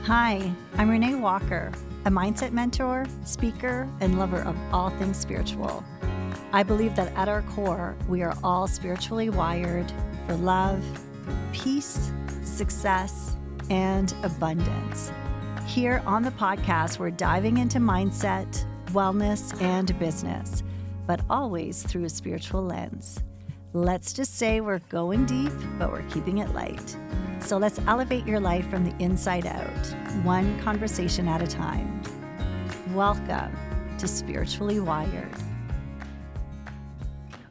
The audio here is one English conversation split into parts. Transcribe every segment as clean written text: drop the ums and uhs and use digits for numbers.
Hi, I'm Renée Walker, a mindset mentor, speaker, and lover of all things spiritual. I believe that at our core, we are all spiritually wired for love, peace, success, and abundance. Here on the podcast, we're diving into mindset, wellness, and business, but always through a spiritual lens. Let's just say we're going deep, but we're keeping it light. So let's elevate your life from the inside out, one conversation at a time. Welcome to Spiritually Wired.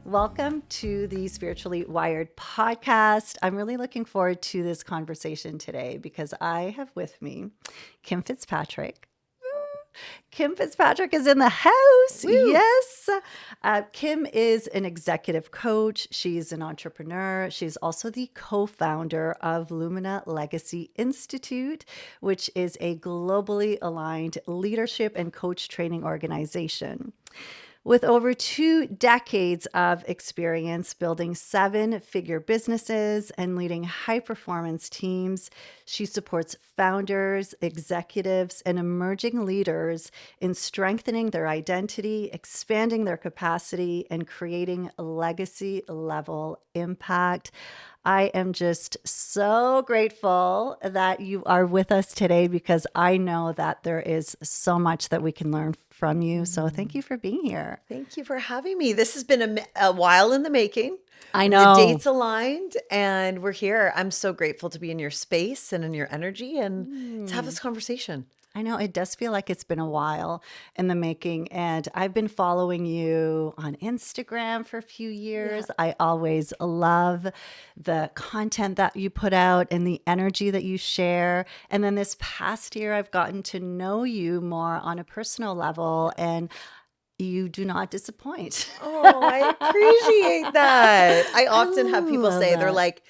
Welcome to the Spiritually Wired podcast. I'm really looking forward to this conversation today because I have with me Kim Fitzpatrick. Kim Fitzpatrick is in the house. Woo. Yes. Kim is an executive coach. She's an entrepreneur. She's also the co-founder of Lumina Legacy Institute, which is a globally aligned leadership and coach training organization. With over 2 decades of experience building 7-figure businesses and leading high-performance teams, she supports founders, executives, and emerging leaders in strengthening their identity, expanding their capacity, and creating legacy-level impact. I am just so grateful that you are with us today because I know that there is so much that we can learn from you. So thank you for being here. Thank you for having me. This has been a while in the making. I know. The dates aligned and we're here. I'm so grateful to be in your space and in your energy and to have this conversation. I know it does feel like it's been a while in the making, and I've been following you on Instagram for a few years. I always love the content that you put out and the energy that you share. And then this past year, I've gotten to know you more on a personal level, and you do not disappoint. Oh, I appreciate that. I often have people love say, they're that. like,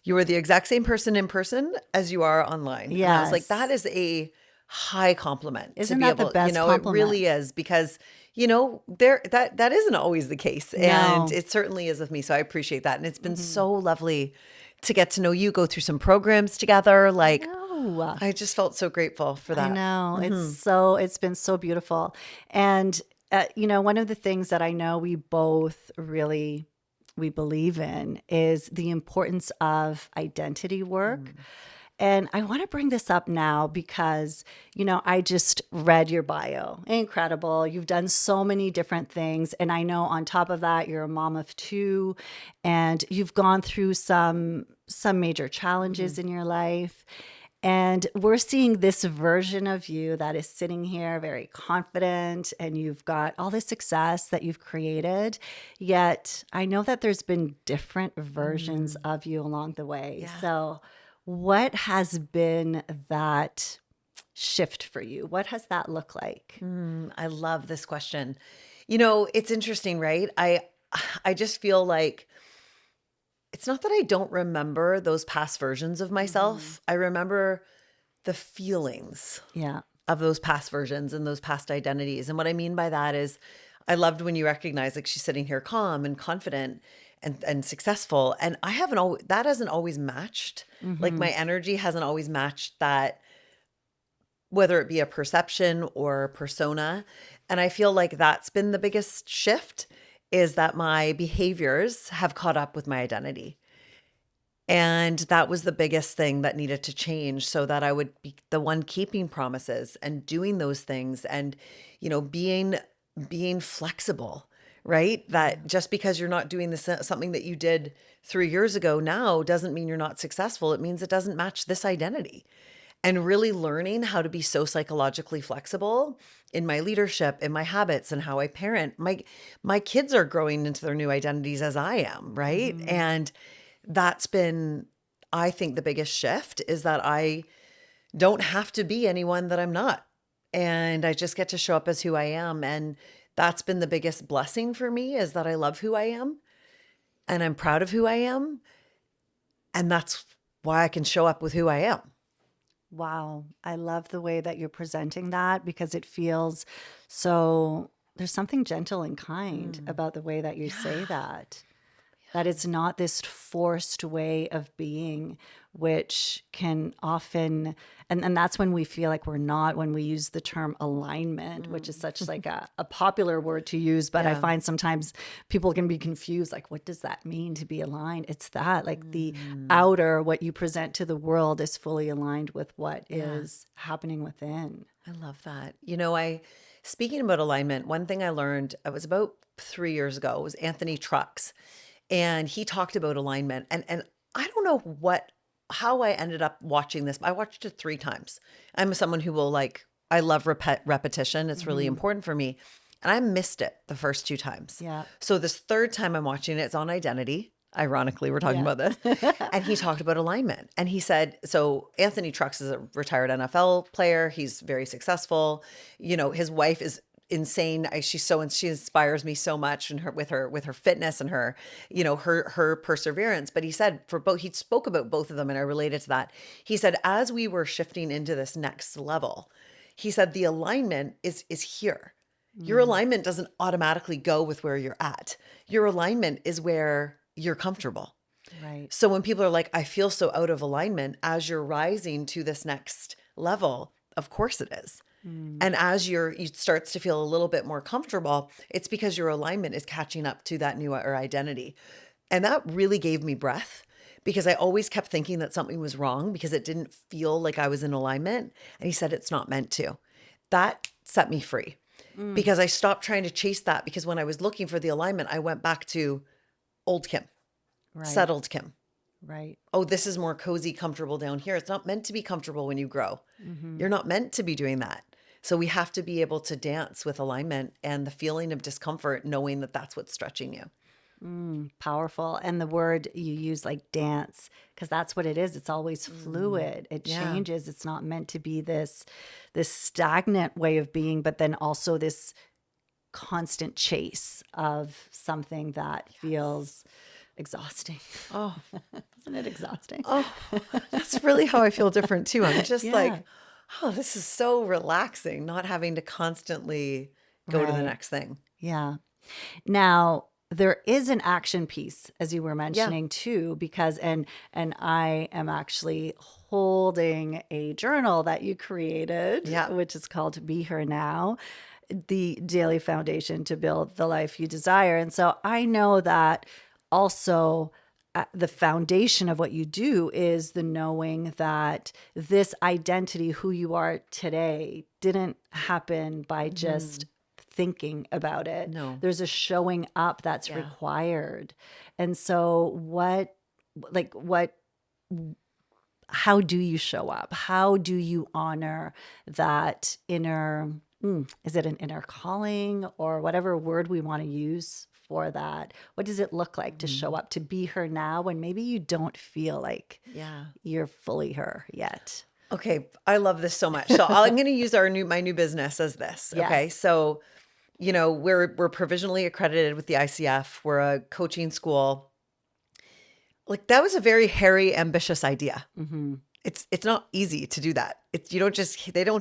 you are the exact same person in person as you are online. And I was like, Yes. that is a high compliment. Isn't to be that the able, best it compliment? really is because, that isn't always the case. And it certainly is with me. So I appreciate that. And it's been so lovely to get to know you, go through some programs together. Like, No. I just felt so grateful for that. I know. It's been so beautiful. And, one of the things that I know we both really, we believe in is the importance of identity work. And I want to bring this up now because, I just read your bio. Incredible. You've done so many different things. And I know on top of that, you're a mom of 2 and you've gone through some major challenges in your life. And we're seeing this version of you that is sitting here very confident, and you've got all the success that you've created. Yet I know that there's been different versions of you along the way. Yeah. So what has been that shift for you? What has that look like? I love this question. It's interesting, right? I just feel like it's not that I don't remember those past versions of myself. I remember the feelings Yeah. of those past versions and those past identities. And what I mean by that is I loved when you recognize, like, she's sitting here calm and confident and successful. And I haven't always, that hasn't always matched. Like, my energy hasn't always matched that, whether it be a perception or persona. And I feel like that's been the biggest shift, is that my behaviors have caught up with my identity. And that was the biggest thing that needed to change so that I would be the one keeping promises and doing those things and, being flexible, right? That just because you're not doing something that you did 3 years ago now doesn't mean you're not successful. It means it doesn't match this identity. And really learning how to be so psychologically flexible in my leadership, in my habits, and how I parent. My kids are growing into their new identities as I am, right? And that's been, I think, the biggest shift, is that I don't have to be anyone that I'm not. And I just get to show up as who I am. And that's been the biggest blessing for me, is that I love who I am and I'm proud of who I am. And that's why I can show up with who I am. Wow. I love the way that you're presenting that because it feels so, there's something gentle and kind about the way that you say that. that it's not this forced way of being, which can often, and that's when we feel like we're not, when we use the term alignment, which is such like a popular word to use, but I Yeah. find sometimes people can be confused, like, what does that mean to be aligned? It's that, like the Mm. outer, what you present to the world is fully aligned with what Yeah. is happening within. I love that. Speaking about alignment, one thing I learned, it was about 3 years ago, was Anthony Trucks. And he talked about alignment. And I don't know how I ended up watching this. I watched it 3 times. I'm someone who will I love repetition. It's really Hmm. important for me. And I missed it the first 2 times. Yeah. So this third time I'm watching it, it's on identity. Ironically, we're talking Yeah. about this. And he talked about alignment. And he said, so Anthony Trucks is a retired NFL player. He's very successful. His wife is insane. She inspires me so much, and with her fitness and her perseverance. But he said he spoke about both of them, and I related to that. He said, as we were shifting into this next level, he said the alignment is here. Your Mm, alignment doesn't automatically go with where you're at. Your alignment is where you're comfortable. right. So when people are like, I feel so out of alignment, as you're rising to this next level, of course it is. Mm, And as you starts to feel a little bit more comfortable, it's because your alignment is catching up to that newer identity. And that really gave me breath, because I always kept thinking that something was wrong because it didn't feel like I was in alignment. And he said, it's not meant to. That set me free, mm, because I stopped trying to chase that, because when I was looking for the alignment, I went back to old Kim, right. settled Kim. Right. Oh, this is more cozy, comfortable down here. It's not meant to be comfortable when you grow. Hmm. You're not meant to be doing that. So we have to be able to dance with alignment and the feeling of discomfort, knowing that that's what's stretching you. Powerful. And the word you use, like dance, because that's what it is. It's always Mm. fluid. It Yeah. changes. It's not meant to be this stagnant way of being, but then also this constant chase of something that feels exhausting. Oh, Isn't it exhausting? oh, that's really how I feel different too. I'm just Yeah. like, oh, this is so relaxing, not having to constantly go to the Right. next thing. Yeah. Now, there is an action piece, as you were Yeah. mentioning too, because and I am actually holding a journal that you created, Yeah. which is called Be Her Now, the daily foundation to build the life you desire. And so I know that also the foundation of what you do is the knowing that this identity, who you are today, didn't happen by just Mhm. thinking about it. No. There's a showing up that's Yeah. required. And so what how do you show up? How do you honor that inner, is it an inner calling or whatever word we want to use for that? What does it look like to show Mhm. up, to be her now when maybe you don't feel like Yeah. you're fully her yet? Okay, I love this so much. So I'm going to use my new business as this. Okay, Yes. so we're provisionally accredited with the ICF. We're a coaching school. Like, that was a very hairy, ambitious idea. Hmm. It's not easy to do that. They don't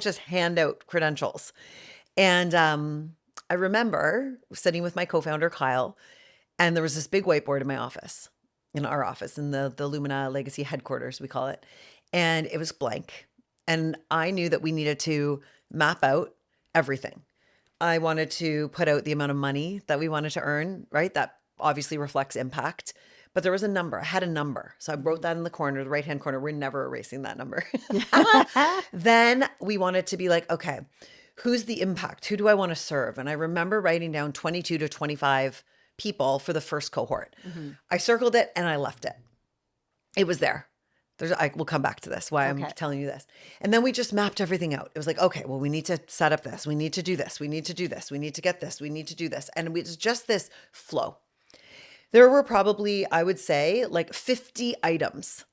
just hand out credentials. And I remember sitting with my co-founder Kyle, and there was this big whiteboard in my office, in our office, in the Lumina Legacy headquarters, we call it. And it was blank. And I knew that we needed to map out everything. I wanted to put out the amount of money that we wanted to earn, right? That obviously reflects impact. But there was a number. I had a number. So I wrote that in the corner, the right hand corner. We're never erasing that number. Then we wanted to be like, okay, who's the impact? Who do I want to serve? And I remember writing down 22 to 25 people for the first cohort. Hmm. I circled it and I left it. It was there. We'll come back to this, why I'm Okay. telling you this. And then we just mapped everything out. It was like, okay, well, we need to set up this. We need to do this. We need to do this. We need to get this. We need to do this. And it was just this flow. There were probably, I would say, like 50 items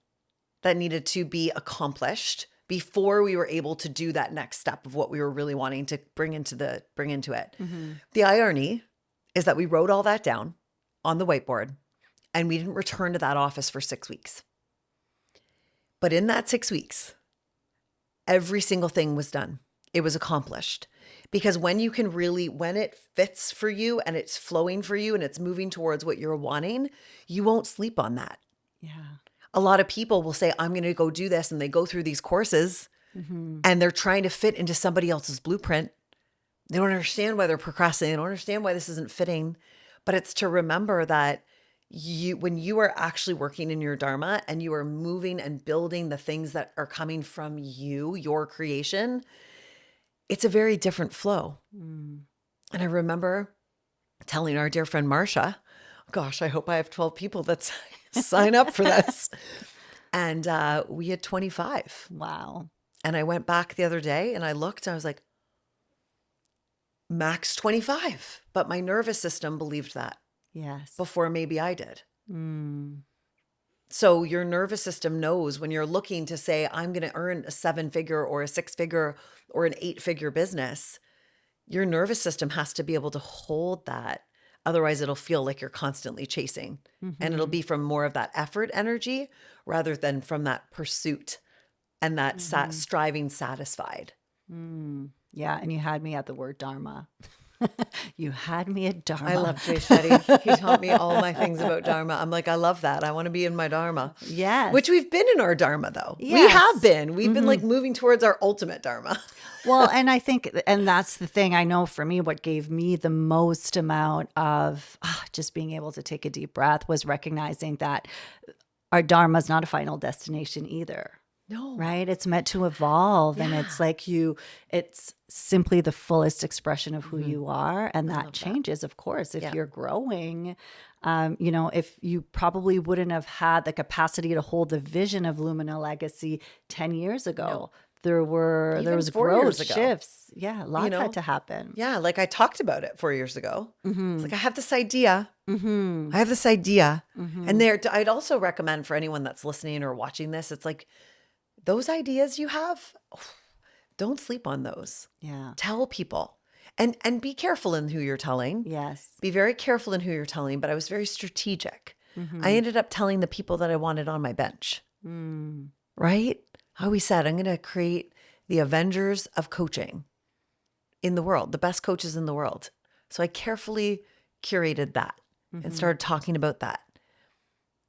that needed to be accomplished before we were able to do that next step of what we were really wanting to bring into it. Hmm. The irony is that we wrote all that down on the whiteboard and we didn't return to that office for 6 weeks. But in that 6 weeks, every single thing was done. it was accomplished. Because when you can really, when it fits for you and it's flowing for you and it's moving towards what you're wanting, you won't sleep on that. Yeah. A lot of people will say, I'm going to go do this. And they go through these courses and they're trying to fit into somebody else's blueprint. They don't understand why they're procrastinating. They don't understand why this isn't fitting. But it's to remember that when you are actually working in your dharma and you are moving and building the things that are coming from you, your creation, it's a very different flow. And I remember telling our dear friend Marcia, gosh, I hope I have 12 people that sign up for this. And we had 25. Wow. And I went back the other day and I looked and I was like, max 25. But my nervous system believed that Yes. before maybe I did. Mm. So your nervous system knows when you're looking to say, I'm going to earn a 7-figure or a 6-figure or an 8-figure business, your nervous system has to be able to hold that. Otherwise, it'll feel like you're constantly chasing. And it'll be from more of that effort energy rather than from that pursuit and that striving satisfied. Yeah. And you had me at the word dharma. You had me at dharma. I love Jay Shetty. He taught me all my things about dharma. I'm like, I love that. I want to be in my dharma. Yes. Which we've been in our dharma though. We Yes. have been. We've been like moving towards our ultimate dharma. Well, and I think, and that's the thing, I know for me, what gave me the most amount of just being able to take a deep breath was recognizing that our dharma is not a final destination either. No. Right? It's meant to evolve. And it's like it's simply the fullest expression of who you are. And that changes, of course, if you're growing. If you probably wouldn't have had the capacity to hold the vision of Lumina Legacy 10 years ago. There was 4 growth years ago. shifts. Yeah, lots had to happen. Yeah. Like I talked about it 4 years ago. It's like, I have this idea. I have this idea. And I'd also recommend for anyone that's listening or watching this, it's like, those ideas you have, don't sleep on those. Yeah. Tell people and be careful in who you're telling. Yes. Be very careful in who you're telling, but I was very strategic. I ended up telling the people that I wanted on my bench, right? I always said, I'm going to create the Avengers of coaching in the world, the best coaches in the world. So I carefully curated that and started talking about that.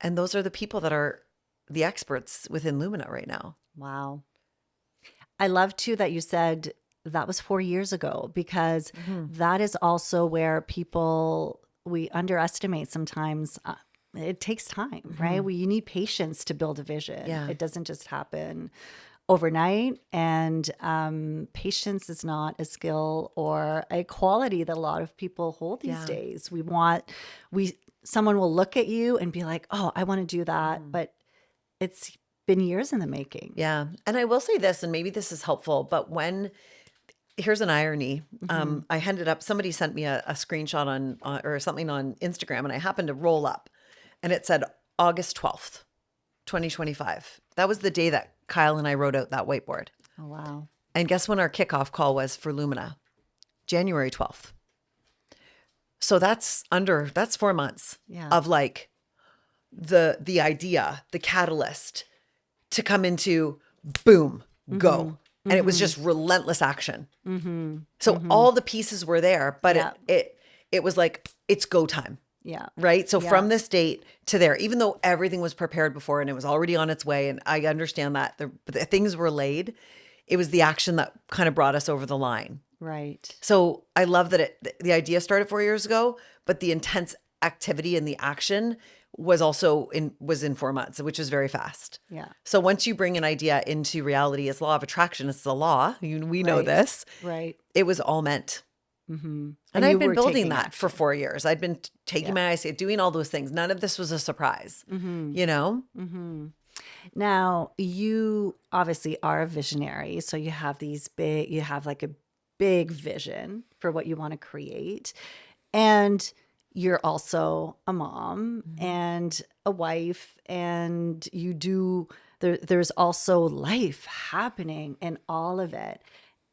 And those are the people that are the experts within Lumina right now. Wow. I love too that you said that was 4 years ago, because that is also where we underestimate sometimes. It takes time, right? You need patience to build a vision. Yeah. It doesn't just happen overnight. And patience is not a skill or a quality that a lot of people hold these days. Someone will look at you and be like, oh, I want to do that. But it's been years in the making. Yeah. And I will say this, and maybe this is helpful, but here's an irony. I ended up, somebody sent me a screenshot on or something on Instagram, and I happened to roll up and it said August 12th, 2025. That was the day that Kyle and I wrote out that whiteboard. Oh, wow. And guess when our kickoff call was for Lumina? January 12th. So that's 4 months of like the idea, the catalyst to come into boom, go. And it was just relentless action. So all the pieces were there, but it was like, it's go time. Yeah. Right. So from this date to there, even though everything was prepared before and it was already on its way, and I understand that the things were laid, it was the action that kind of brought us over the line. Right. So I love that the idea started 4 years ago, but the intense activity and the action was also in 4 months, which is very fast. Yeah. So once you bring an idea into reality, it's law of attraction. It's the law. We know this. Right. It was all meant. And I've been building that for 4 years. I'd been taking my IC, doing all those things. None of this was a surprise, you know? Now, you obviously are a visionary. So you have like a big vision for what you want to create. And you're also a mom and a wife, and there's also life happening in all of it.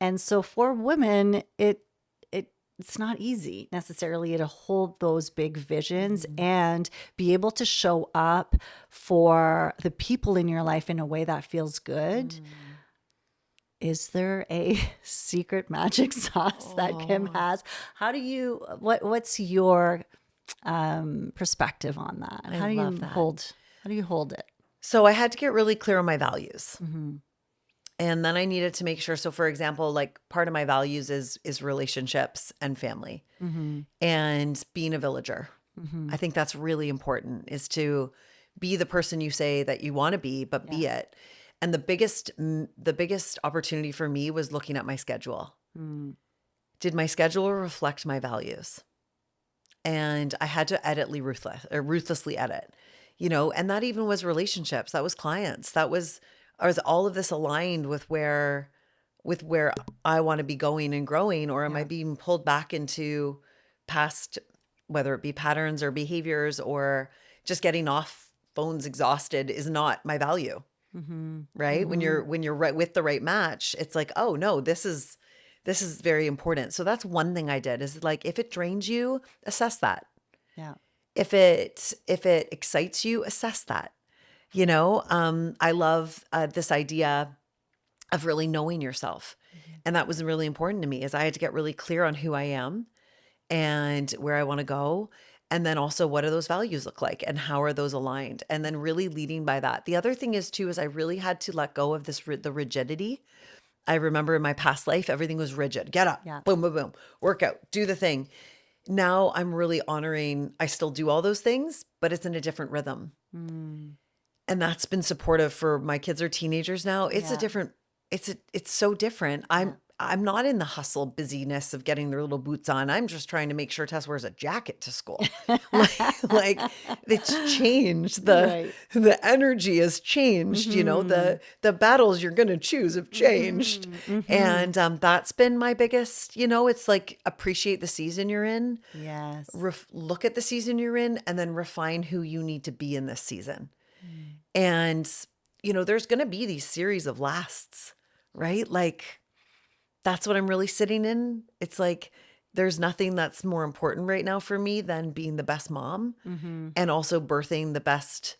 And so for women, it's not easy necessarily to hold those big visions and be able to show up for the people in your life in a way that feels good. Is there a secret magic sauce that Kim Oh, has? What's your perspective on that? I love that. How do you hold it? So I had to get really clear on my values. Mm-hmm. And then I needed to make sure. So for example, like part of my values is relationships and family Mm-hmm. and being a villager. Mm-hmm. I think that's really important is to be the person you say that you want to be, but Yeah. be it. And the biggest opportunity for me was looking at my schedule. Mm. Did my schedule reflect my values? And I had to ruthlessly edit, and that even was relationships. That was clients. Was all of this aligned with where I want to be going and growing, or am I Yeah. being pulled back into past, whether it be patterns or behaviors, or just getting off phones exhausted is not my value, Mm-hmm. right? When Mm-hmm. you're right with the right match, it's like, oh no, this is very important. So that's one thing I did is like, if it drains you, assess that. Yeah. If it excites you, assess that. I love this idea of really knowing yourself. Mm-hmm. And that was really important to me is I had to get really clear on who I am and where I want to go. And then also what do those values look like and how are those aligned? And then really leading by that. The other thing is too, is I really had to let go of the rigidity. I remember in my past life, everything was rigid. Get up, Yeah. boom, boom, boom, work out, do the thing. Now I'm really honoring, I still do all those things, but it's in a different rhythm. Mm. And that's been supportive for my kids are teenagers now. Yeah. It's so different. Yeah. I'm not in the hustle busyness of getting their little boots on. I'm just trying to make sure Tess wears a jacket to school. like it's changed. The Right. the energy has changed, Mm-hmm. the battles you're gonna choose have changed. Mm-hmm. Mm-hmm. And that's been my biggest, it's like appreciate the season you're in, Yes. look at the season you're in, and then refine who you need to be in this season. Mm. And, there's going to be these series of lasts, right? Like, that's what I'm really sitting in. It's like, there's nothing that's more important right now for me than being the best mom Mm-hmm. and also birthing the best,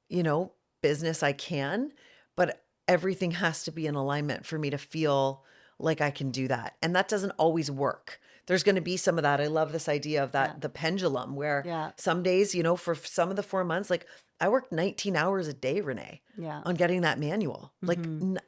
you know, business I can. But everything has to be in alignment for me to feel like I can do that. And that doesn't always work. There's going to be some of that. I love this idea of Yeah. that, the pendulum, where Yeah. some days, for some of the 4 months, like I worked 19 hours a day, Renee, Yeah. on getting that manual. Like, Mm-hmm.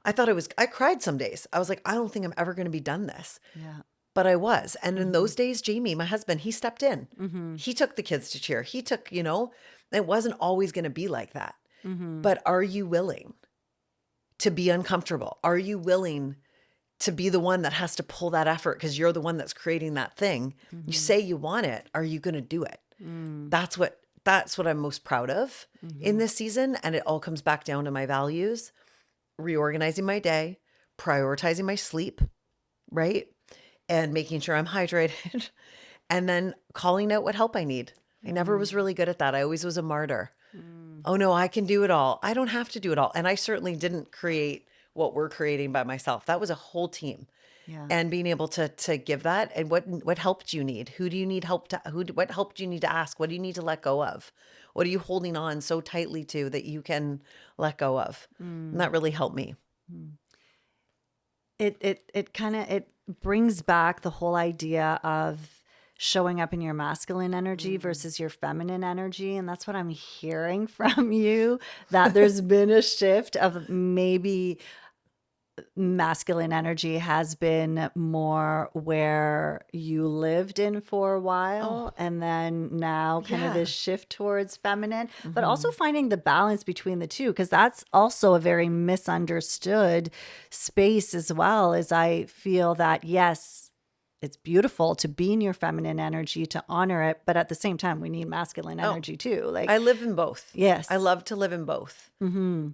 I cried some days. I was like, I don't think I'm ever going to be done this. Yeah. But I was. And in Mm-hmm. those days, Jamie, my husband, he stepped in. Mm-hmm. He took the kids to cheer. He took, it wasn't always going to be like that. Mm-hmm. But are you willing to be uncomfortable? Are you willing to be the one that has to pull that effort because you're the one that's creating that thing? You Mm-hmm. say you want it. Are you going to do it? Mm. That's what I'm most proud of in Mm-hmm. this season. And it all comes back down to my values, reorganizing my day, prioritizing my sleep, right? And making sure I'm hydrated and then calling out what help I need. I never was really good at that. I always was a martyr. Mm. Oh no, I can do it all. I don't have to do it all. And I certainly didn't create what we're creating by myself. That was a whole team. Yeah. And being able to give that, and what help do you need? Who do you need help to what help do you need to ask? What do you need to let go of? What are you holding on so tightly to that you can let go of? And Mm. that really helped me. Mm. It brings back the whole idea of showing up in your masculine energy versus your feminine energy, and that's what I'm hearing from you, that there's been a shift of maybe masculine energy has been more where you lived in for a Oh, while, and then now kind of yeah. this shift towards feminine, but also Hmm. finding the balance between the two, because that's also a very misunderstood space as well. As I feel that, yes, it's beautiful to be in your feminine energy, to honor it, but at the same time we need masculine Oh, energy too, like, I live in both. I yes. love to live in both, Mm-hmm.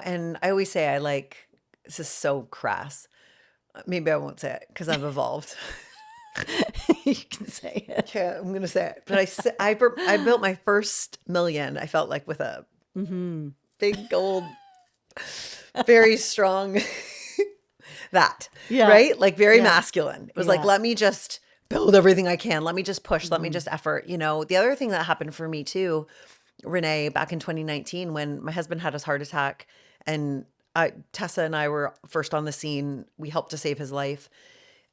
and I always say this is so crass. Maybe I won't say it because I've evolved. You can say it. Yeah, I'm gonna say it. But I built my first million. I felt like with a Mm-hmm. big old, very strong that, Yeah. right? Like very Yeah. masculine. It was like, Yeah. let me just build everything I can. Let me just push. Let me Mm-hmm. just effort. The other thing that happened for me too, Renee, back in 2019 when my husband had his heart attack and Tessa and I were first on the scene. We helped to save his life.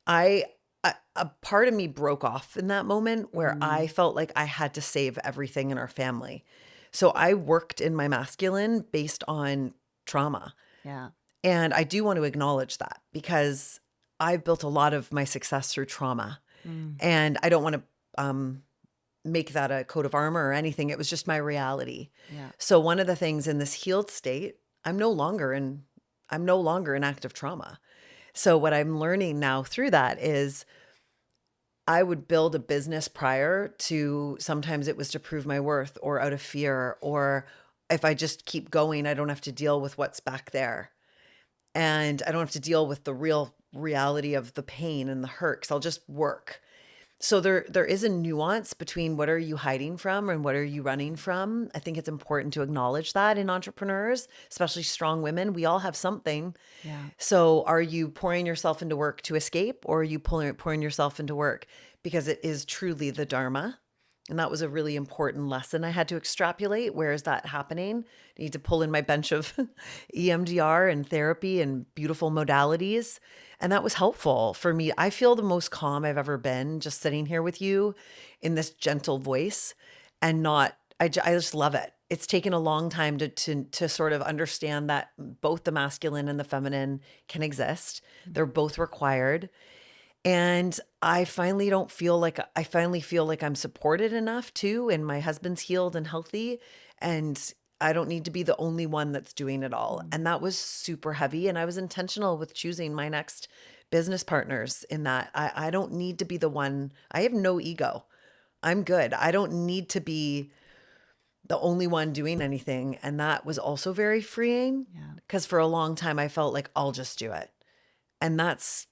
I a part of me broke off in that moment where I Mm, felt like I had to save everything in our family. So I worked in my masculine based on trauma. yeah. And I do want to acknowledge that because I've built a lot of my success through trauma. Mm, And I don't want to make that a coat of armor or anything. It was just my reality. yeah. So one of the things in this healed state, I'm no longer in active trauma. So what I'm learning now through that is I would build a business prior to, sometimes it was to prove my worth or out of fear, or if I just keep going, I don't have to deal with what's back there. And I don't have to deal with the real reality of the pain and the hurt because I'll just work. So there is a nuance between what are you hiding from and what are you running from. I think it's important to acknowledge that in entrepreneurs, especially strong women. We all have something. Yeah. So are you pouring yourself into work to escape, or are you pouring yourself into work because it is truly the Dharma? And that was a really important lesson I had to extrapolate. Where is that happening? I need to pull in my bench of EMDR and therapy and beautiful modalities. And that was helpful for me. I feel the most calm I've ever been just sitting here with you in this gentle voice and not, I just love it. It's taken a long time to sort of understand that both the masculine and the feminine can exist. They're both required. And I finally feel like I'm supported enough too. And my husband's healed and healthy. And I don't need to be the only one that's doing it all. Mm, And that was super heavy. And I was intentional with choosing my next business partners in that I don't need to be the one. I have no ego. I'm good. I don't need to be the only one doing anything. And that was also very freeing yeah. because for a long time I felt like I'll just do it. And that's,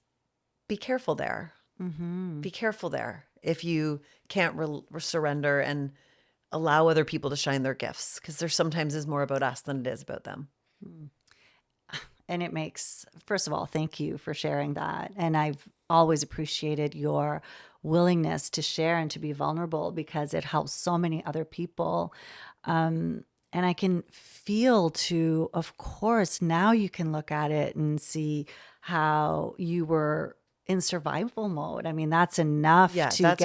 be careful there. Mm-hmm. Be careful there if you can't surrender and allow other people to shine their gifts, because there sometimes is more about us than it is about them. And it makes, first of all, thank you for sharing that. And I've always appreciated your willingness to share and to be vulnerable because it helps so many other people. And I can feel too, of course, now you can look at it and see how you were in survival mode. I mean, that's enough Yeah, to get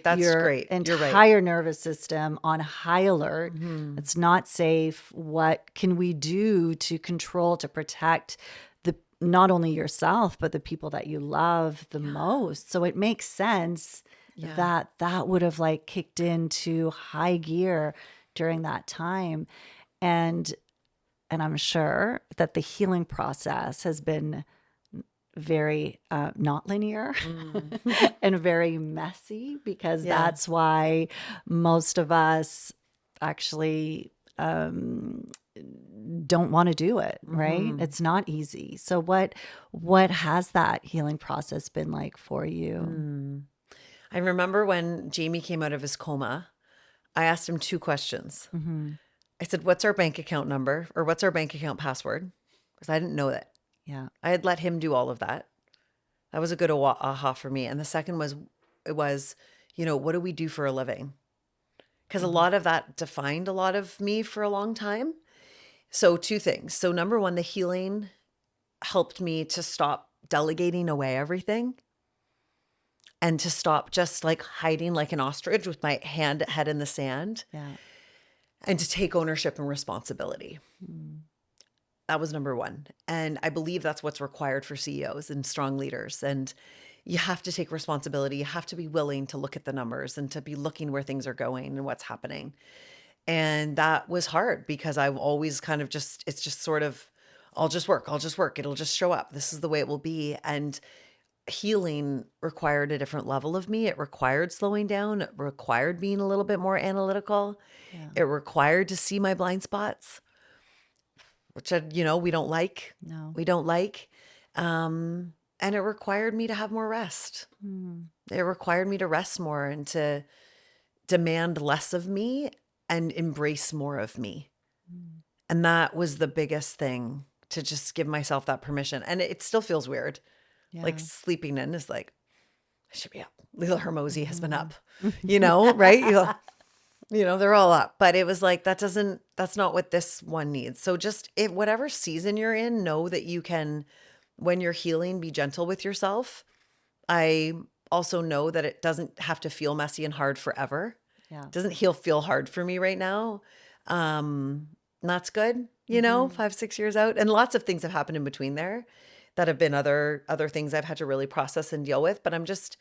that's your great. You're right. entire nervous system on high alert. Hmm. It's not safe. What can we do to control, to protect the not only yourself, but the people that you love the most? So it makes sense Yeah. that that would have like kicked into high gear during that time. And and I'm sure that the healing process has been very not linear Mm. and very messy because Yeah. that's why most of us actually um, don't want to do it, right? Hmm. It's not easy. So what has that healing process been like for you? Mm. I remember when Jamie came out of his coma, I asked him two questions. Hmm. I said, "What's our bank account number, or what's our bank account password?" Because I didn't know that. Yeah. I had let him do all of that. That was a good aha for me. And the second was, it was, what do we do for a living? Because a Mhm. lot of that defined a lot of me for a long time. So, two things. So, number one, the healing helped me to stop delegating away everything and to stop just like hiding like an ostrich with my head in the sand, Yeah. and to take ownership and responsibility. Mm. That was number one. And I believe that's what's required for CEOs and strong leaders. And you have to take responsibility. You have to be willing to look at the numbers and to be looking where things are going and what's happening. And that was hard because I've always kind of just, it's just sort of, I'll just work. It'll just show up. This is the way it will be. And healing required a different level of me. It required slowing down. It required being a little bit more analytical. Yeah. It required to see my blind spots, which, we don't like. No. We don't like. And it required me to have more rest. Mm. It required me to rest more and to demand less of me and embrace more of me. Mm. And that was the biggest thing, to just give myself that permission. And it still feels weird. Like Yeah. sleeping in is like, I should be up. Leela Hermosi has been Mhm. up, right? they're all up. But it was like, that's not what this one needs. So just whatever season you're in, know that you can, when you're healing, be gentle with yourself. I also know that it doesn't have to feel messy and hard forever. Yeah. It doesn't feel hard for me right now. That's good, 5, 6 years out. And lots of things have happened in between there that have been other things I've had to really process and deal with. But I just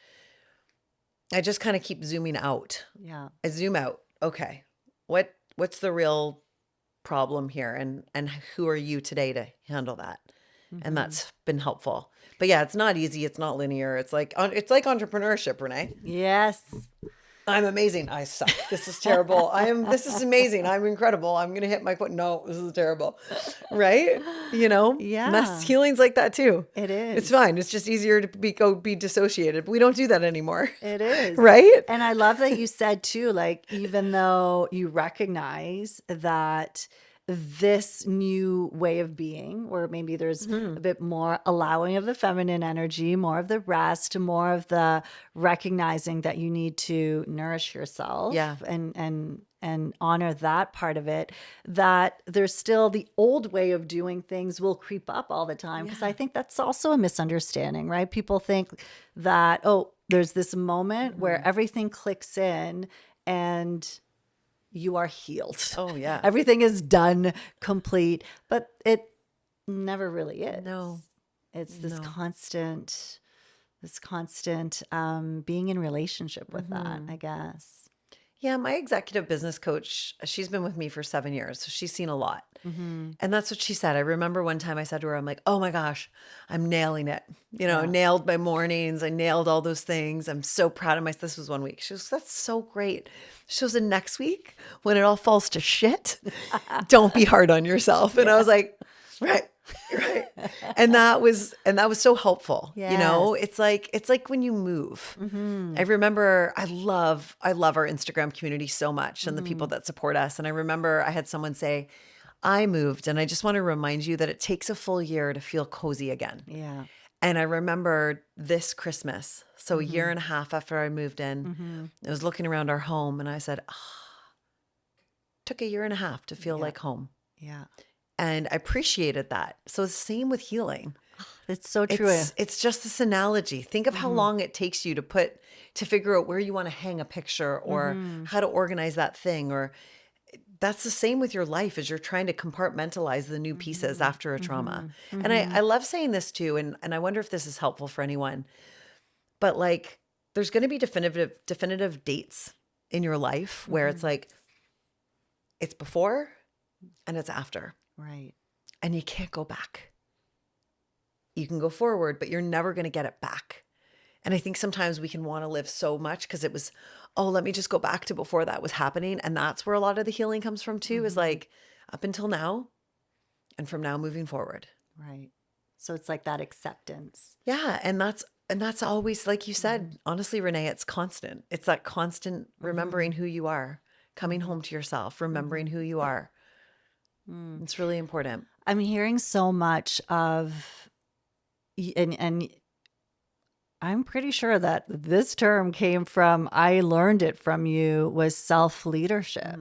kind of keep zooming out. Yeah. I zoom out. Okay. What's the real problem here? And who are you today to handle that? And that's been helpful. But yeah, it's not easy. It's not linear. It's like entrepreneurship, Renee. Yes. I'm amazing. I suck. This is terrible. This is amazing. I'm incredible. I'm going to hit my foot. No, this is terrible. Right? Yeah. Mass healing's like that too. It is. It's fine. It's just easier to be dissociated. But we don't do that anymore. It is. Right? And I love that you said too, like, even though you recognize that this new way of being, where maybe there's a bit more allowing of the feminine energy, more of the rest, more of the recognizing that you need to nourish yourself, Yeah. and honor that part of it, that there's still the old way of doing things will creep up all the time. Because I think that's also a misunderstanding, right? People think that, oh, there's this moment where everything clicks in and you are healed. Oh, yeah. Everything is done, complete, but it never really is. No. It's this constant being in relationship with that, I guess. Yeah, my executive business coach, she's been with me for 7 years, so she's seen a lot. And that's what she said. I remember one time I said to her, I'm like, oh my gosh, I'm nailing it. I nailed my mornings. I nailed all those things. I'm so proud of myself. This was one week. She goes, that's so great. She goes, and next week, when it all falls to shit, don't be hard on yourself. And I was like, right. And that was so helpful. Yes. It's like when you move. I remember I love our Instagram community so much and the people that support us. And I remember I had someone say, I moved, and I just want to remind you that it takes a full year to feel cozy again. Yeah. And I remember this Christmas, so a year and a half after I moved in, I was looking around our home and I said, took a year and a half to feel like home. Yeah. And I appreciated that. So the same with healing. It's so true. It's just this analogy. Think of how long it takes you to figure out where you want to hang a picture or how to organize that thing. Or that's the same with your life as you're trying to compartmentalize the new pieces after a trauma. And I love saying this too. And I wonder if this is helpful for anyone, but like, there's going to be definitive dates in your life where it's like, it's before and it's after. Right. And you can't go back. You can go forward, but you're never going to get it back. And I think sometimes we can want to live so much because it was, oh, let me just go back to before that was happening. And that's where a lot of the healing comes from too, is like up until now and from now moving forward. Right. So it's like that acceptance. Yeah. And that's always, like you said, honestly, Renee, it's constant. It's that constant remembering who you are, coming home to yourself, remembering who you are. It's really important. I'm hearing so much of, and I'm pretty sure that this term came from, I learned it from you, was self-leadership.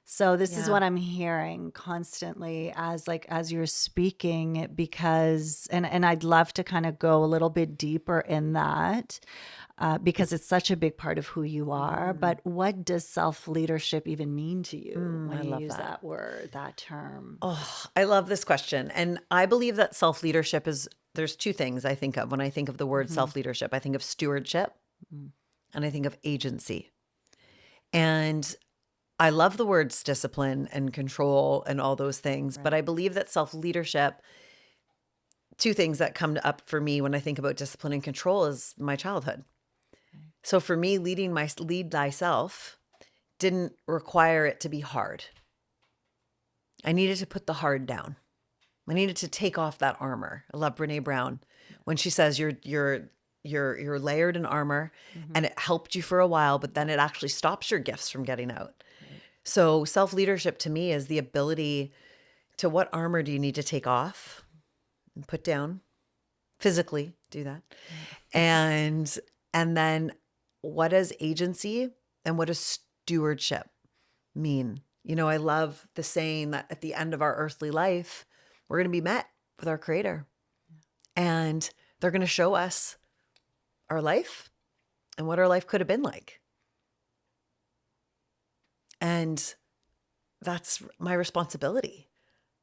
So this is what I'm hearing constantly as you're speaking, because, and I'd love to kind of go a little bit deeper in that. Because it's such a big part of who you are. But what does self-leadership even mean to you when you use that word, that term? Oh, I love this question. And I believe that self-leadership there's two things I think of when I think of the word self-leadership. I think of stewardship and I think of agency. And I love the words discipline and control and all those things. But I believe that self-leadership, two things that come up for me when I think about discipline and control is my childhood. So for me, lead thyself didn't require it to be hard. I needed to put the hard down. I needed to take off that armor. I love Brene Brown when she says you're layered in armor and it helped you for a while, but then it actually stops your gifts from getting out. So self-leadership to me is the ability to, what armor do you need to take off and put down physically, do that. And then what is agency and what is stewardship mean? You know, I love the saying that at the end of our earthly life, we're going to be met with our Creator, and they're going to show us our life and what our life could have been like. And that's my responsibility.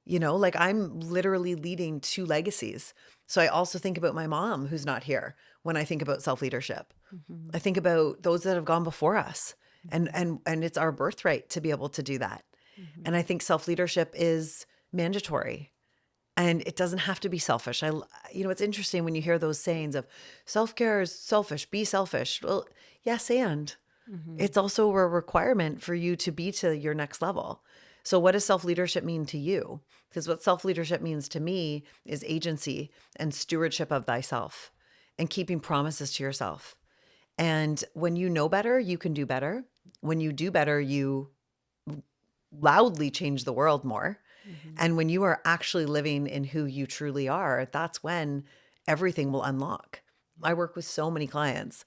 You know, like I'm literally leading 2 legacies. So I also think about my mom who's not here when I think about self-leadership. I think about those that have gone before us, and it's our birthright to be able to do that. And I think self-leadership is mandatory, and it doesn't have to be selfish. It's interesting when you hear those sayings of self-care is selfish, be selfish. Well, yes, and it's also a requirement for you to be to your next level. So what does self-leadership mean to you? Because what self-leadership means to me is agency and stewardship of thyself and keeping promises to yourself. And when you know better, you can do better. When you do better, you loudly change the world more. And when you are actually living in who you truly are, that's when everything will unlock. I work with so many clients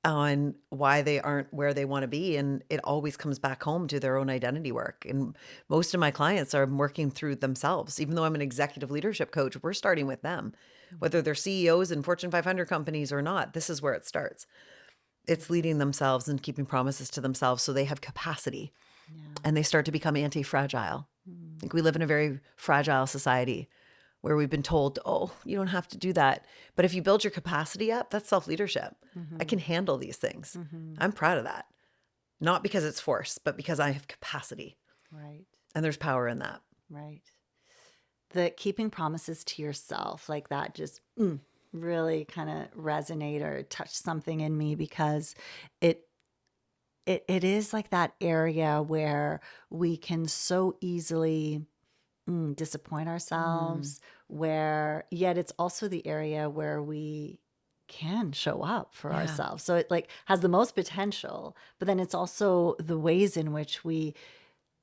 on why they aren't where they want to be, and it always comes back home to their own identity work. And most of my clients are working through themselves. Even though I'm an executive leadership coach, we're starting with them. Whether they're CEOs in Fortune 500 companies or not, this is where it starts. It's leading themselves and keeping promises to themselves so they have capacity and they start to become anti-fragile. I think we live in a very fragile society where we've been told, oh, you don't have to do that. But if you build your capacity up, that's self-leadership. I can handle these things. I'm proud of that. Not because it's force, but because I have capacity. Right. And there's power in that. Right. The keeping promises to yourself, like that just really kind of resonate or touch something in me, because it is like that area where we can so easily disappoint ourselves, where yet it's also the area where we can show up for ourselves. So it like has the most potential, but then it's also the ways in which we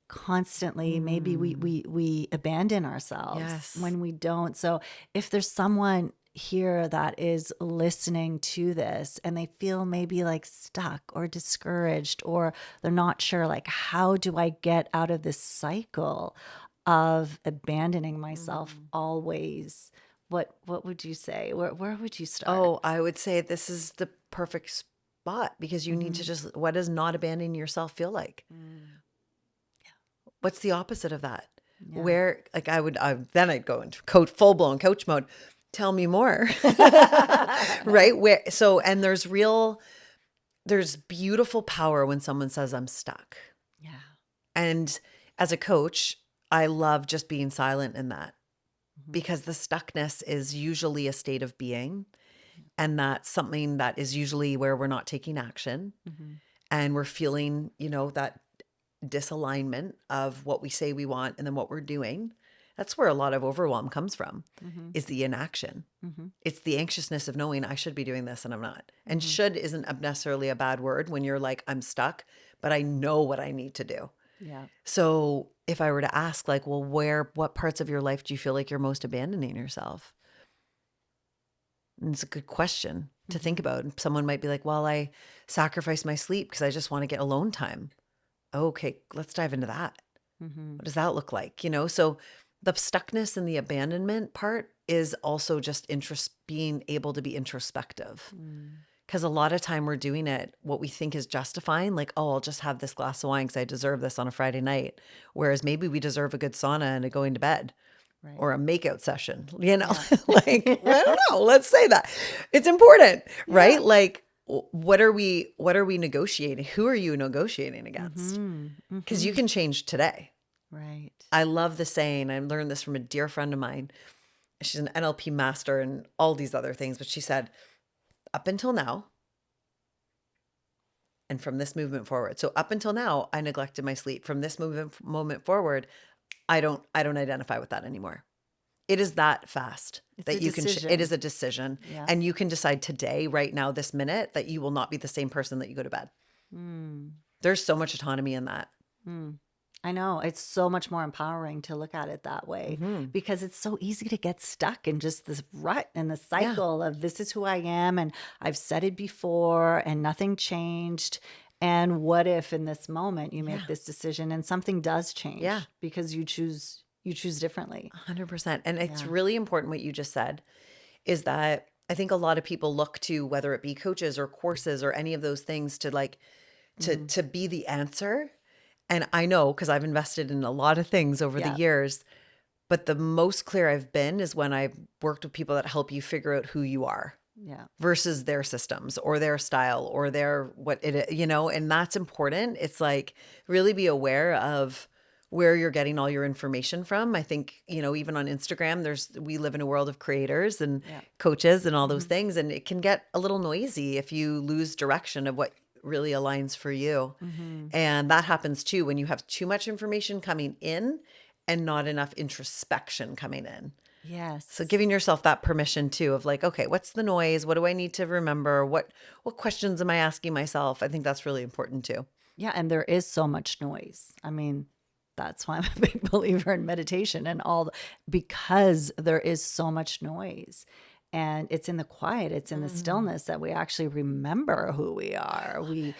constantly maybe we abandon ourselves when we don't. So if there's someone here that is listening to this and they feel maybe like stuck or discouraged, or they're not sure, like, how do I get out of this cycle of abandoning myself always, what would you say? Where would you start? Oh, I would say this is the perfect spot, because you need to just, what does not abandoning yourself feel like? What's the opposite of that? Where, like, then I'd go into full blown coach mode. Tell me more. Right? And there's beautiful power when someone says I'm stuck. Yeah. And as a coach, I love just being silent in that, because the stuckness is usually a state of being. And that's something that is usually where we're not taking action, and we're feeling, that disalignment of what we say we want and then what we're doing. That's where a lot of overwhelm comes from, is the inaction. It's the anxiousness of knowing I should be doing this and I'm not. And should isn't necessarily a bad word when you're like, I'm stuck, but I know what I need to do. Yeah. So if I were to ask, like, well, what parts of your life do you feel like you're most abandoning yourself? And it's a good question to think about. Someone might be like, well, I sacrifice my sleep because I just want to get alone time. Okay, let's dive into that. What does that look like? So the stuckness and the abandonment part is also just being able to be introspective. Because a lot of time we're doing it, what we think is justifying, like, oh, I'll just have this glass of wine because I deserve this on a Friday night. Whereas maybe we deserve a good sauna and a going to bed. Right. Or a makeout session, like, I don't know, let's say that. It's important, right? Like, what are we negotiating? Who are you negotiating against? Because you can change today. Right. I love the saying, I learned this from a dear friend of mine. She's an NLP master and all these other things, but she said, up until now, and from this movement forward. So up until now, I neglected my sleep. From this moment forward, I don't identify with that anymore. It is that fast that you can. It is a decision, and you can decide today, right now, this minute, that you will not be the same person that you go to bed. There's so much autonomy in that. I know. It's so much more empowering to look at it that way, because it's so easy to get stuck in just this rut and the cycle of this is who I am and I've said it before and nothing changed. And what if in this moment you Yeah. make this decision and something does change Yeah. because you choose differently. 100%. And it's Yeah. really important what you just said is that I think a lot of people look to whether it be coaches or courses or any of those things to like Mhm. to be the answer. And I know because I've invested in a lot of things over the Yeah. years, but the most clear I've been is when I've worked with people that help you figure out who you are Yeah. versus their systems or their style or their what it, and that's important. It's like really be aware of where you're getting all your information from. I think, even on Instagram, we live in a world of creators and Yeah. coaches and all those Mhm. things. And it can get a little noisy if you lose direction of what really aligns for you. Mhm. And that happens too when you have too much information coming in and not enough introspection coming in. So Yes. giving yourself that permission too of like, okay, what's the noise? What do I need to remember? What questions am I asking myself? I think that's really important too. Yeah, and there is so much noise. I mean, that's why I'm a big believer in meditation and because there is so much noise. And it's in the quiet, it's in the Mm, stillness that we actually remember who we I are. love We it.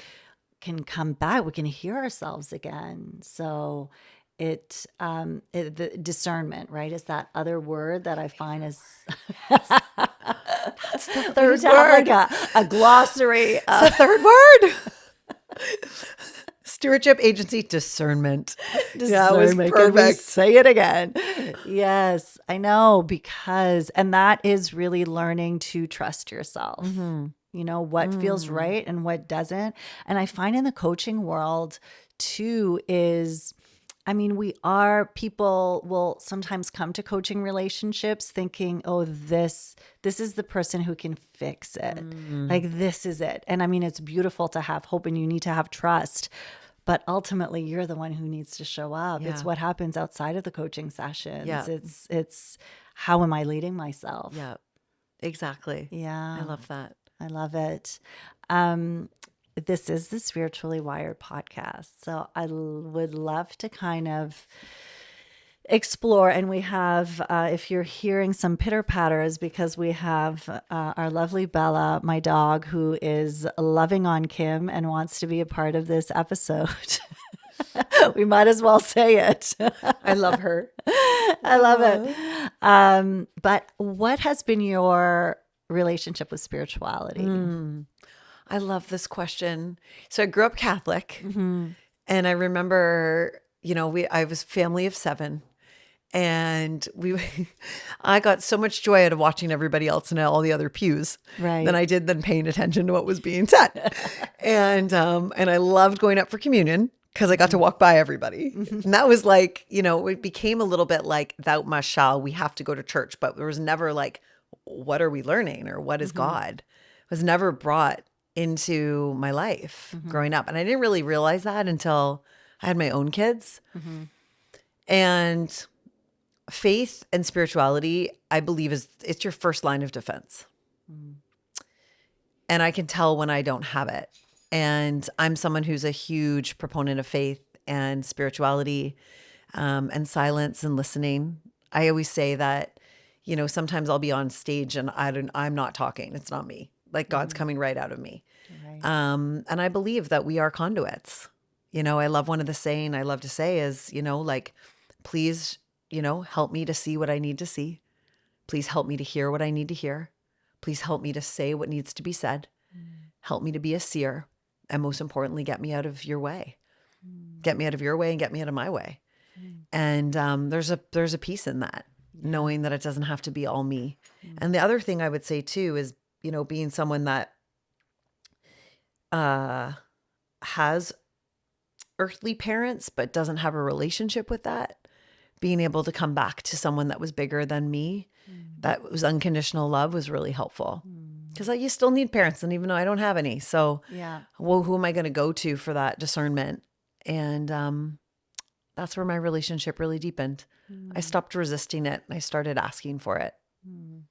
can come back, we can hear ourselves again. So the discernment, right, is that other word that I find is Behaviors. That's the we need third to have like word. a glossary It's the third word. Stewardship agency discernment. Yeah, it was discernment. Can we perfect. say it again? Yes, I know, and that is really learning to trust yourself. Mm-hmm. What feels Mm. right and what doesn't. And I find in the coaching world too is, I mean, people will sometimes come to coaching relationships thinking, oh, this is the person who can fix it. Mm. Like, this is it. And I mean, it's beautiful to have hope and you need to have trust. But ultimately, you're the one who needs to show up. It's Yeah. what happens outside of the coaching sessions. Yeah. It's how am I leading myself? Yeah. Exactly. I Yeah, love that. I love it. Um, this is the Spiritually Wired podcast. So would love to kind of explore. And we have, if you're hearing some pitter patters, because we have our lovely Bella, my dog, who is loving on Kim and wants to be a part of this episode. We might as well say it. I love her. I love it. But what has been your relationship with spirituality? Mm. I love this question. So I grew up Catholic, Hmm. and I remember, I was a family of seven, and I got so much joy out of watching everybody else in all the other pews than Right. I did than paying attention to what was being said. And I loved going up for communion because I got to Mhm. walk by everybody. Mhm. And that was like, it became a little bit like thou must shall, we have to go to church, but there was never like, what are we learning or what is Mhm. God? It was never brought into my life Mhm. growing up. And I didn't really realize that until I had my own kids. Mhm. And faith and spirituality, I believe, it's your first line of defense. Mhm. And I can tell when I don't have it. And I'm someone who's a huge proponent of faith and spirituality, and silence and listening. I always say that, sometimes I'll be on stage and I'm not talking. It's not me. Like God's Mhm. coming right out of me. Right. And I believe that we are conduits. I love one of the saying I love to say is, like, please, help me to see what I need to see. Please help me to hear what I need to hear. Please help me to say what needs to be said. Mm. Help me to be a seer. And most importantly, get me out of your way. Mm. Get me out of your way and get me out of my way. Mm. And there's a peace in that, Yeah. knowing that it doesn't have to be all me. Mm. And the other thing I would say too is, being someone that uh, has earthly parents but doesn't have a relationship with that, being able to come back to someone that was bigger than me, Mm. that was unconditional love, was really helpful. Mm. Because you still need parents, and even though I don't have any, so Yeah. well, who am I going to go to for that discernment? And that's where my relationship really deepened. I Mm. stopped resisting it and I started asking for it. Mm.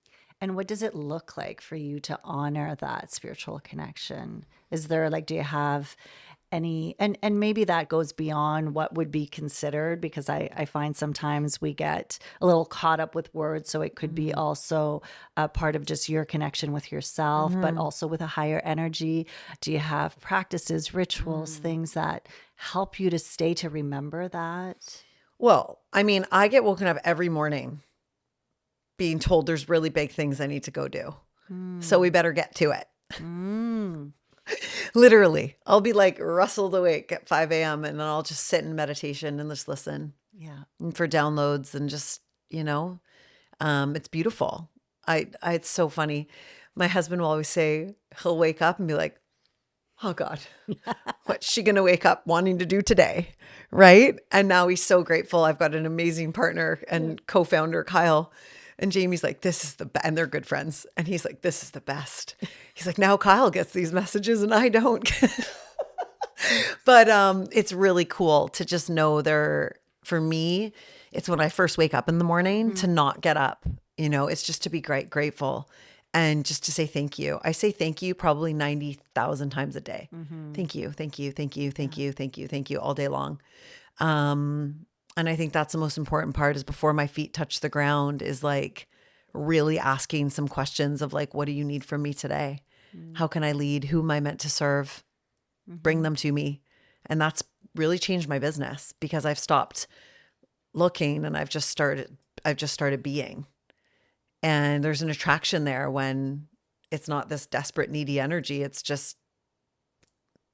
And what does it look like for you to honor that spiritual connection? Is there like, do you have any, and maybe that goes beyond what would be considered, because I find sometimes we get a little caught up with words. So it could be Mm. also a part of just your connection with yourself, but Mhm. also with a higher energy. Do you have practices, rituals, Mm. things that help you to stay to remember that? Well, I mean, I get woken up every morning being told there's really big things I need to go do. So we Mm. better get to it. Mm. Literally, I'll be like rustled awake at 5 a.m. and then I'll just sit in meditation and just listen Yeah. for downloads and just, you know, it's beautiful. It's so funny. My husband will always say, he'll wake up and be like, oh God, what's she going to wake up wanting to do today? Right. And now he's so grateful. I've got an amazing partner Yeah. and co-founder, Kyle. And Jamie's like, this is the best. And they're good friends. And he's like, this is the best. He's like, now Kyle gets these messages and I don't. But it's really cool to just know for me, it's when I first wake up in the morning to Mhm. not get up. It's just to be grateful and just to say thank you. I say thank you probably 90,000 times a day. Mhm. Thank you, thank you, thank you, thank Yeah. you, thank you, thank you all day long. And I think that's the most important part is before my feet touch the ground is like really asking some questions of like, what do you need from me today? Mm. How can I lead? Who am I meant to serve? Bring Mhm. them to me. And that's really changed my business because I've stopped looking and I've just started being. And there's an attraction there when it's not this desperate, needy energy. It's just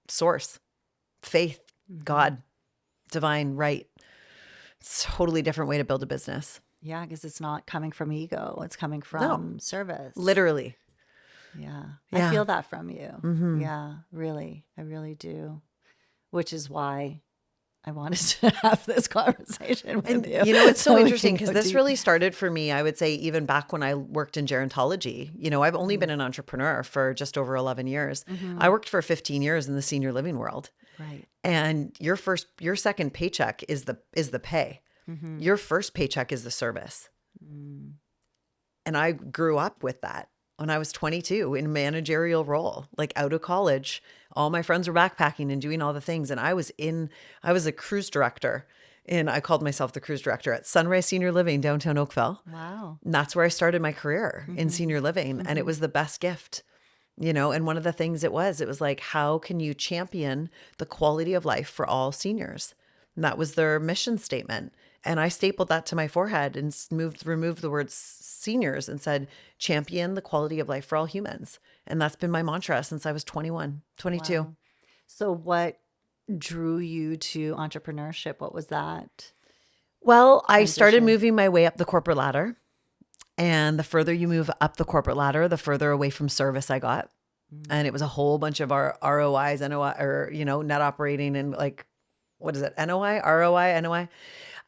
source, faith, Mhm. God, divine, right. It's a totally different way to build a business. Yeah, because it's not coming from ego, it's coming No, from service. literally. Yeah, I Yeah. feel that from you. Mm-hmm. Yeah, really, I really do. Which is why I wanted to have this conversation with And you it's so so we interesting can because go this deep. really started for me, I would say, even back when I worked in gerontology. I've only Mhm. been an entrepreneur for just over 11 years. I Mhm. worked for 15 years in the senior living world. Right. And your second paycheck is the pay. Mhm. Your first paycheck is the service. Mm. And I grew up with that when I was 22 in a managerial role, like out of college. All my friends were backpacking and doing all the things. And I was a cruise director. And I called myself the cruise director at Sunrise Senior Living, downtown Oakville. Wow. And that's where I started my career in Mhm. senior living. And it Mhm. was the best gift. And one of the things it was like, how can you champion the quality of life for all seniors? And that was their mission statement. And I stapled that to my forehead and removed the word seniors and said, champion the quality of life for all humans. And that's been my mantra since I was 21, 22. Wow. So what drew you to entrepreneurship? What was that Well, I started transition? moving my way up the corporate ladder. And the further you move up the corporate ladder, the further away from service I got. And it Mm. was a whole bunch of our ROIs, NOI, or, net operating and like, what is it? NOI, ROI, NOI.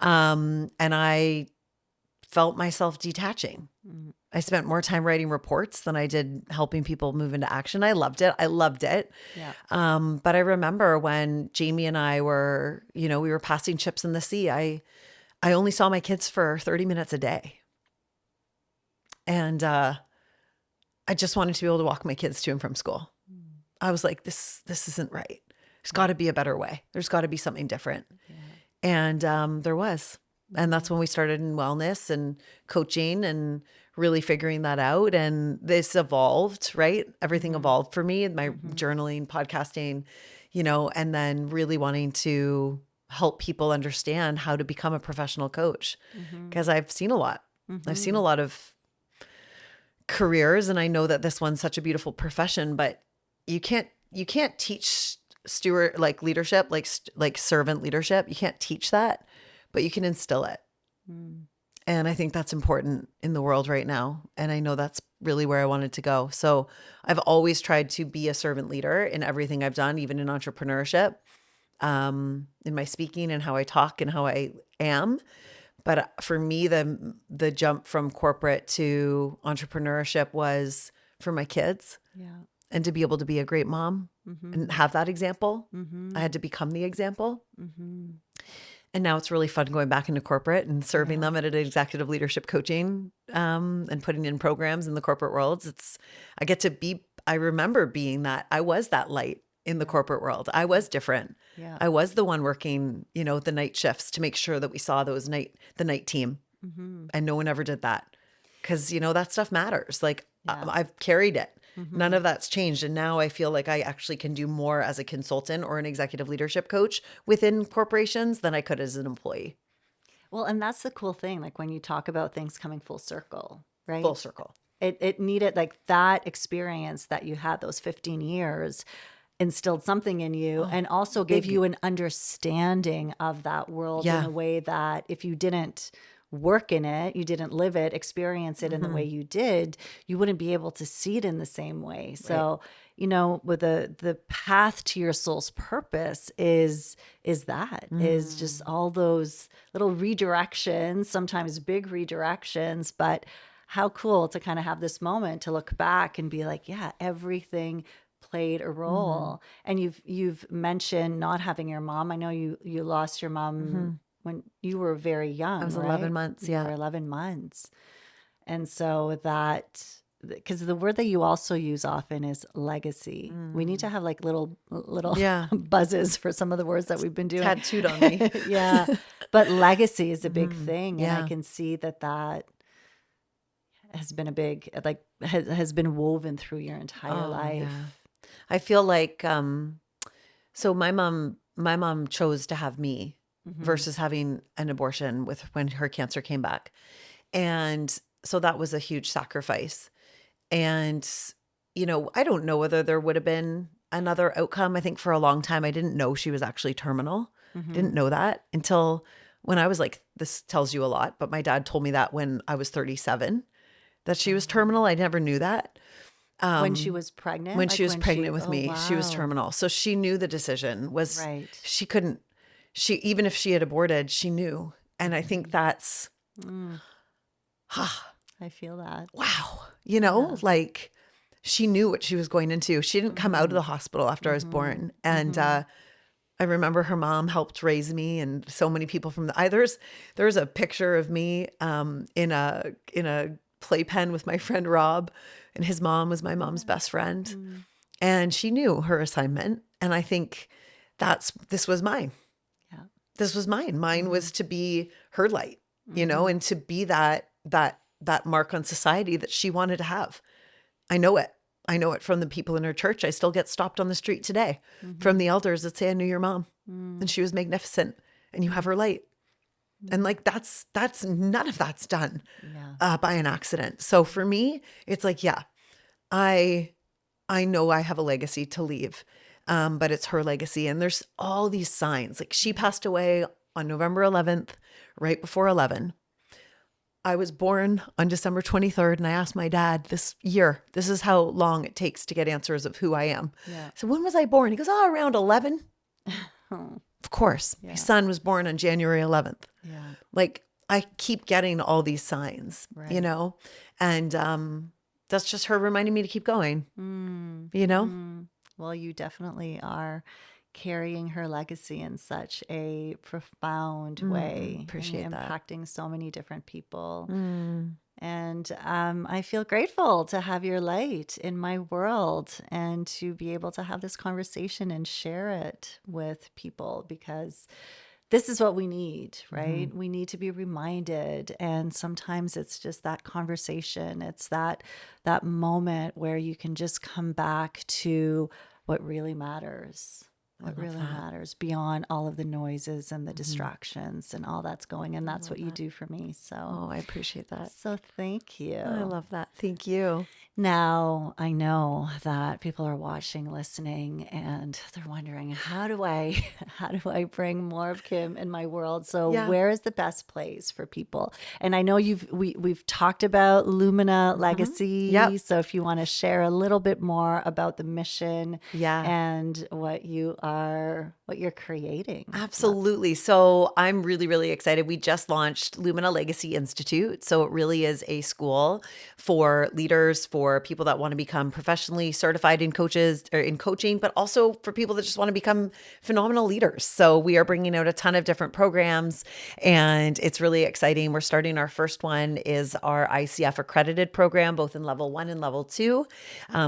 And I felt myself detaching. Mm. I spent more time writing reports than I did helping people move into action. I loved it. I loved it. Yeah. But I remember when Jamie and I were, we were passing ships in the sea. I only saw my kids for 30 minutes a day. And I just wanted to be able to walk my kids to and from school. Mm. I was like, this isn't right. There's got Yeah. to be a better way. There's got to be something different. Yeah. And there was. And that's Mhm. when we started in wellness and coaching and really figuring that out. And this evolved, right? Everything Mhm. evolved for me, my Mhm. journaling, podcasting, and then really wanting to help people understand how to become a professional coach. Mhm. Because I've seen a lot. I've seen a Mhm. lot of careers and I know that this one's such a beautiful profession, but you can't teach steward like leadership, like servant leadership. You can't teach that, but you can instill it. Mm. And I think that's important in the world right now. And I know that's really where I wanted to go. So I've always tried to be a servant leader in everything I've done, even in entrepreneurship, in my speaking and how I talk and how I am. But for me, the jump from corporate to entrepreneurship was for my kids Yeah. and to be able to be a great mom and Mhm. have that example. I had Mhm. to become the example. Mhm. And now it's really fun going back into corporate and serving Yeah. them at an executive leadership coaching and putting in programs in the corporate worlds. I remember being that, I was that light in the corporate world. I was different. Yeah. I was the one working, the night shifts to make sure that we saw the night team. And no one ever did that because, that stuff matters. Like Yeah. I've carried it. None of that's changed. And now I feel like I actually can do more as a consultant or an executive leadership coach within corporations than I could as an employee. Well, and that's the cool thing. Like when you talk about things coming full circle, right? Full circle. It needed like that experience that you had those 15 years instilled something in you and also gave you an understanding of that world in Yeah. a way that if you didn't work in it, you didn't live it, experience it in the way you did, you wouldn't be able to see it in the same way. So, with the path to your soul's purpose is just all those little redirections, sometimes big redirections, but how cool to kind of have this moment to look back and be like, yeah, everything played a role. And you've mentioned not having your mom. I know you lost your mom when you were very young. I was right? 11 months. You were Yeah. 11 months. And so that, because the word that you also use often is legacy. We need to have like little Yeah. buzzes for some of the words that we've been doing. Tattooed on me. Yeah. But legacy is a big thing. And I Yeah. can see that has been a big, like, has been woven through your entire life. Yeah. I feel like, so my mom chose to have me versus having an abortion when her cancer came back. And so that was a huge sacrifice. And, I don't know whether there would have been another outcome. I think for a long time, I didn't know she was actually terminal. Didn't know that until when I was like, this tells you a lot, but my dad told me that when I was 37, that she was terminal. I never knew that. When she was pregnant? When Like she was pregnant with oh, me, she was wow. terminal. So she knew the decision was, Right. she couldn't, even if she had aborted, she knew. And I think that's, I feel that. wow, like she knew what she was going into. She didn't come out of the hospital after I was born. And I remember her mom helped raise me and so many people from there's a picture of me in a playpen with my friend Rob, and his mom was my mom's best friend. And she knew her assignment. And I think this was mine. Yeah. This was mine. Mine was to be her light, and to be that mark on society that she wanted to have. I know it. I know it from the people in her church. I still get stopped on the street today from the elders that say, I knew your mom and she was magnificent and you have her light. And like, that's none of that's done by an accident. So for me, it's like, yeah, I know I have a legacy to leave, but it's her legacy. And there's all these signs. Like she passed away on November 11th, right before 11. I was born on December 23rd, and I asked my dad this is how long it takes to get answers of who I am. Yeah. So when was I born? He goes, around 11. Of course. Yeah. My son was born on January 11th. Yeah. Like I keep getting all these signs, Right. and that's just her reminding me to keep going, Well, you definitely are carrying her legacy in such a profound way. appreciate and that. impacting so many different people. And I feel grateful to have your light in my world and to be able to have this conversation and share it with people, because this is what we need, right? We need to be reminded. And sometimes it's just that conversation. It's that moment where you can just come back to what really matters. What really matters beyond all of the noises and the distractions and all that's going. And that's what you do for me. So, Oh, I appreciate that. so thank you. I love that. Thank you. Now, I know that people are watching, listening, and they're wondering, how do I bring more of Kim in my world? So Yeah. where is the best place for people? And I know we've talked about Lumina Legacy. Yep. So if you want to share a little bit more about the mission Yeah. and what you what you're creating. Absolutely. So I'm really, really excited. We just launched Lumina Legacy Institute. So it really is a school for leaders, for people that want to become professionally certified in coaches or in coaching, but also for people that just want to become phenomenal leaders. So we are bringing out a ton of different programs, and it's really exciting. We're starting our first one is our ICF accredited program, both in level 1 and level 2.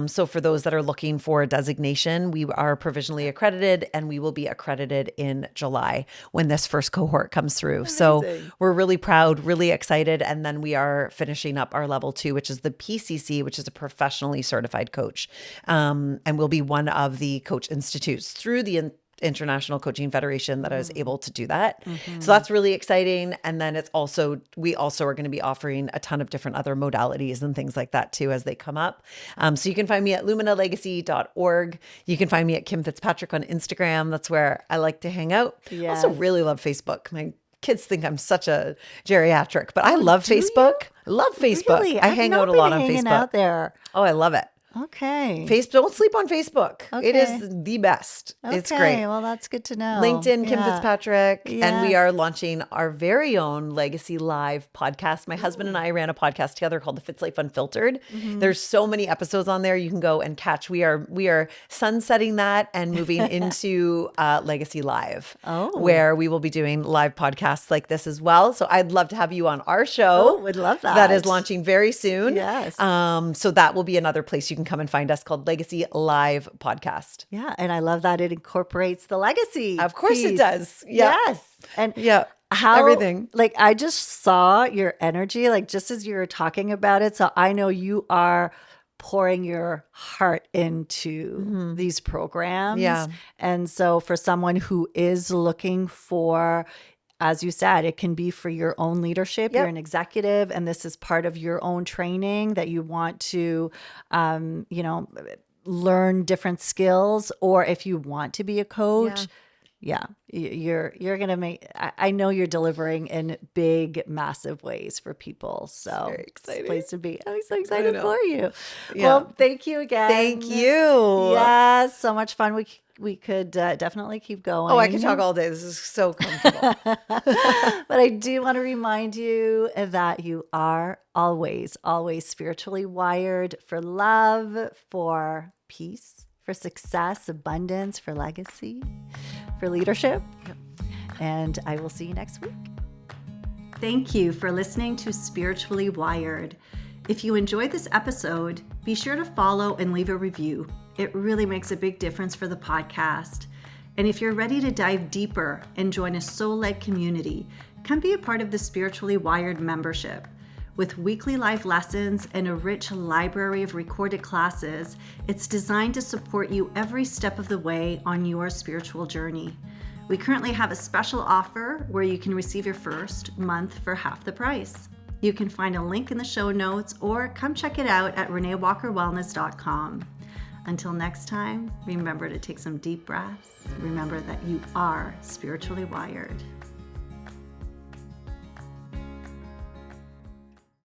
So for those that are looking for a designation, we are provisionally accredited, and we will be accredited in July when this first cohort comes through. Amazing. So we're really proud, really excited. And then we are finishing up our level 2, which is the PCC, which is a professionally certified coach. And we'll be one of the coach institutes through the International Coaching Federation that I was able to do that. So that's really exciting. And then we also are going to be offering a ton of different other modalities and things like that too as they come up. So you can find me at luminalegacy.org. You can find me at Kim Fitzpatrick on Instagram. That's where I like to hang out. Yes. Also really love Facebook. My kids think I'm such a geriatric, but I love Facebook. I love Facebook. Really? I hang out a lot on Facebook. Out there. Oh, I love it. Okay. Don't sleep on Facebook. Okay. It is the best. It's great. Well, that's good to know. LinkedIn, Kim Yeah. Fitzpatrick. And we Yes. are launching our very own Legacy Live podcast. My husband and I ran a podcast together called The Fitz Life Unfiltered. There's so many episodes on there you can go and catch. We are sunsetting that and moving into Legacy Live, where we will be doing live podcasts like this as well. So I'd love to have you on our show. Oh, would love that. That is launching very soon. Yes. So that will be another place you can come and find us, called Legacy Live Podcast. Yeah. And I love that it incorporates the legacy. Of course it piece. does. Yeah. Yes. And Yeah. how Everything. Like I just saw your energy, like just as you were talking about it. So I know you are pouring your heart into these programs. Yeah. And so for someone who is looking for, as you said, it can be for your own leadership. Yep. You're an executive, and this is part of your own training that you want to, learn different skills. Or if you want to be a coach, you're gonna make. I know you're delivering in big, massive ways for people. So very it's exciting. a place to be. I'm so excited know. for you. Yeah. Well, thank you again. Thank you. Yes, so much fun. We could definitely keep going. Oh, I can talk all day. This is so comfortable. But I do want to remind you that you are always, always spiritually wired for love, for peace, for success, abundance, for legacy, for leadership. And I will see you next week. Thank you for listening to Spiritually Wired. If you enjoyed this episode, be sure to follow and leave a review. It really makes a big difference for the podcast. And if you're ready to dive deeper and join a soul-led community, come be a part of the Spiritually Wired membership. With weekly life lessons and a rich library of recorded classes, it's designed to support you every step of the way on your spiritual journey. We currently have a special offer where you can receive your first month for half the price. You can find a link in the show notes or come check it out at reneewalkerwellness.com. Until next time, remember to take some deep breaths. Remember that you are spiritually wired.